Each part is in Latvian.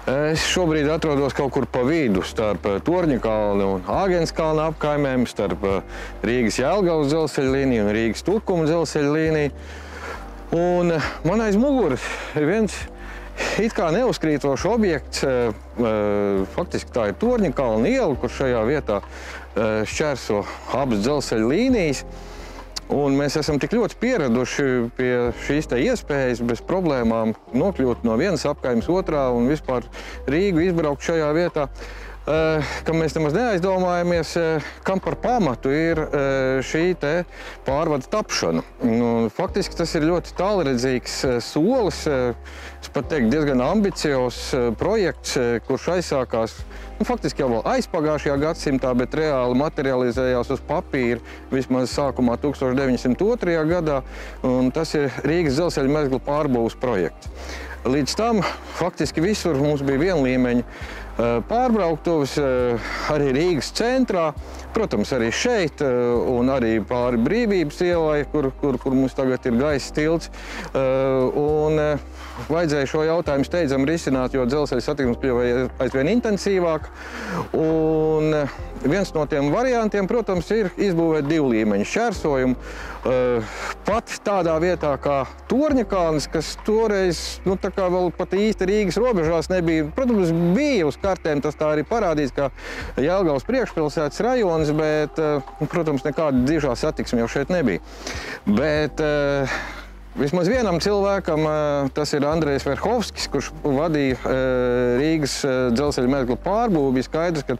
Es šobrīd atrodos kaut kur pa vidu starp Torņakalni un Āgenskalna apkaimēm, starp Rīgas Jelgavas dzelzceļa līniju un Rīgas Tukuma dzelzceļa līniju. Un man aiz muguras ir viens it kā neuzkrītošs objekts. Faktiski tā ir Torņakalna iela, kur šajā vietā šķērso abas dzelzceļa līnijas. Un mēs esam tik ļoti pieraduši pie šīs iespējas bez problēmām nokļūt no vienas apkaimes otrā un vispār Rīgu izbraukt šajā vietā, ka mēs nemaz neaizdomājamies, kam par pamatu ir šī pārvada tapšana. Faktiski tas ir ļoti tālredzīgs solis, es pat teiktu diezgan ambiciozs projekts, kurš aizsākās faktiski jau vēl aizpagājušajā gadsimtā, bet reāli materializējās uz papīra vismaz sākumā 1902. gadā, un tas ir Rīgas dzelzceļa mezgla pārbūves projekts. Līdz tam faktiski visur mums bija vienlīmeņa pārbrauktuves, arī Rīgas centrā, protams, arī šeit, un arī pāri Brīvības ielai, kur mums tagad ir gaisa tilts. Vajadzēja šo jautājumu steidzami risināt, jo dzelzceļa satiksme kļuva aizvien intensīvāk. Un viens no tiem variantiem, protams, ir izbūvēt divlīmeņu šķērsojumu. Pat tādā vietā kā Torņakalnis, kas toreiz tā kā vēl pat īsti Rīgas robežās nebija. Protams, bija uz kartēm, tas tā arī parādīts, kā Jelgavas priekšpilsētas rajons, bet, protams, nekāda dižā satiksme jau šeit nebija. Bet vismaz vienam cilvēkam, tas ir Andrejs Verhovskis, kurš vadīja Rīgas dzelzceļa mezgla pārbūvi, bija skaidrs, ka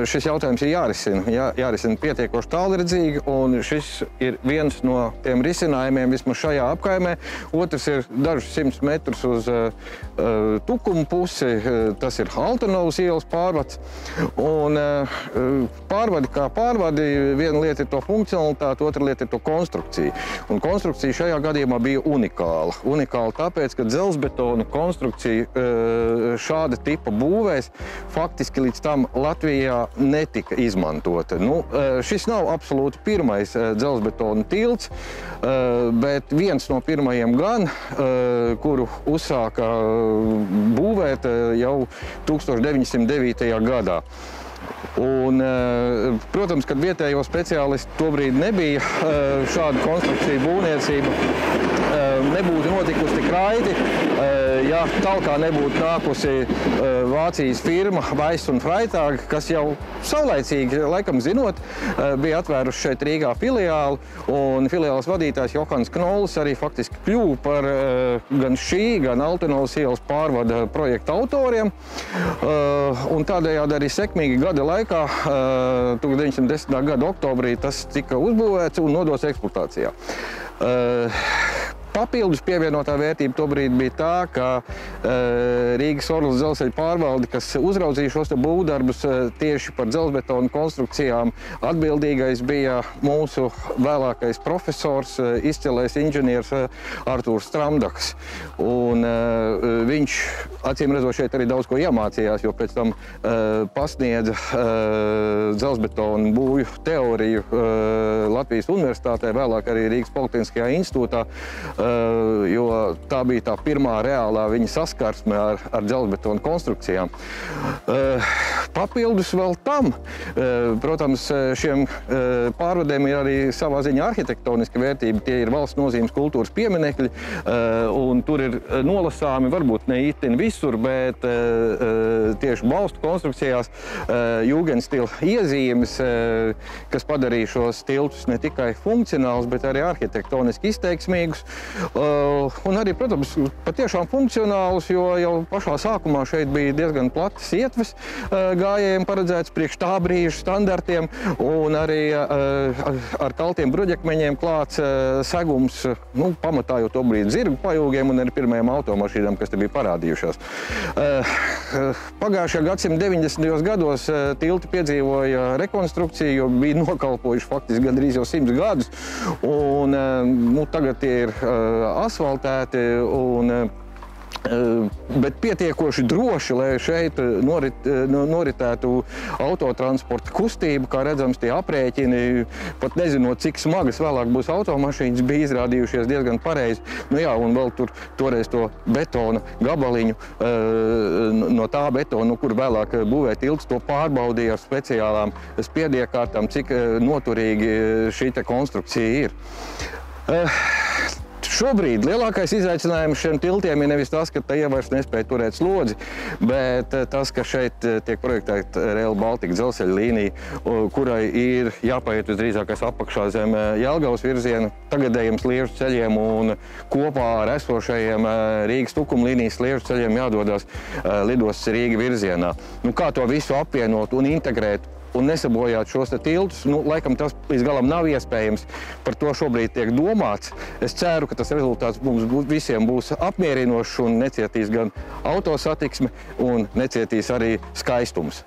šis jautājums ir jārisina pietiekoši tālredzīgi, un šis ir viens no tiem risinājumiem vismaz šajā apkaimē. Otrs ir dažus 100 metrus uz Tukuma pusi, tas ir Altanovas ielas pārvads. Un pārvadi kā pārvadi, viena lieta ir to funkcionalitāte, otra lieta ir to konstrukcija. Un konstrukcija šajā gadījumā bija unikāla. Unikāla tāpēc, ka dzelzbetona konstrukcija šāda tipa būvēs faktiski līdz tam Latvijā netika izmantota. Šis nav absolūti pirmais dzelzbetona tilts, bet viens no pirmajiem gan, kuru uzsāka būvēt jau 1909. gadā. Un, protams, kad vietējo speciālistu tobrīd nebija šāda konstrukcija būvniecība, nebūtu notikusi tik raiti, ja talkā nebūtu nākusi Vācijas firma Weiss un Freytag, kas jau saulaicīgi, laikam zinot, bija atvēruši šeit Rīgā filiāli, un filiāles vadītājs Johans Knollis arī faktiski kļuva par gan šī, gan Altanovas ielas pārvada projekta autoriem, un tādējādi arī sekmīgi gada laikā, 1910. gada oktobrī, tas tika uzbūvēts un nodots eksploatācijā. Papildus pievienotā vērtība tobrīd bija tā, ka Rīgas Orlas dzelzceļa pārvalde, kas uzraudzīja šos būvdarbus tieši par dzelzbetonu konstrukcijām, atbildīgais bija mūsu vēlākais profesors, izcilais inženieris Artūrs Stramdaks. Un viņš, acīm redzot, šeit arī daudz ko iemācījās, jo pēc tam pasniedza dzelzbetonu būvju teoriju Latvijas universitātē, vēlāk arī Rīgas Politehniskajā institūtā, jo tā bija tā pirmā reālā viņa saskarsme ar dzelzbetonu konstrukcijām. Papildus vēl tam, protams, šiem pārvadēm ir arī savā ziņā arhitektoniska vērtība. Tie ir valsts nozīmes kultūras pieminekļi, un tur ir nolasāmi, varbūt ne itin visur, bet tieši balstu konstrukcijās jūgenstila iezīmes, kas padarīja šos tiltus ne tikai funkcionālus, bet arī arhitektoniski izteiksmīgus. Un arī, protams, patiešām funkcionālus, jo jau pašā sākumā šeit bija diezgan platas ietves gājējiem paredzēts priekš tā brīža standartiem, un arī ar kaltiem bruģakmeņiem klāts segums, pamatā jau tobrīd zirgu pajūgiem un arī pirmajām automašīnām, kas te bija parādījušās. Pagājušajā gadsimta 90. gados tilti piedzīvoja rekonstrukciju, jo bija nokalpojuši faktiski gandrīz jau 100 gadus, un tagad tie ir asfaltēti, un bet pietiekoši droši, lai šeit noritētu autotransporta kustība. Kā redzams, tie aprēķini, pat nezinot, cik smagas vēlāk būs automašīnas, bija izrādījušies diezgan pareizi. Nu jā, un vēl toreiz to betona gabaliņu, no tā betona, kur vēlāk būvē tilts, to pārbaudīja ar speciālām spiediekārtām, cik noturīgi šī te konstrukcija ir. Šobrīd lielākais izaicinājums šiem tiltiem ir nevis tas, ka tie vairs nespēja turēt slodzi, bet tas, ka šeit tiek projektēta Rail Baltica dzelzceļa līnija, kurai ir jāpaiet visdrīzākais apakšā zem Jelgavas virziena, tagadējiem sliežu ceļiem un kopā ar esošajiem Rīgas Tukuma līnijas sliežu ceļiem jādodas lidostas Rīga virzienā. Nu, kā to visu apvienot un integrēt un nesabojāt šos tiltus, nu, laikam tas līdz galam nav iespējams. Par to šobrīd tiek domāts. Es ceru, ka tas rezultāts mums visiem būs apmierinošs un necietīs gan autosatiksme un necietīs arī skaistums.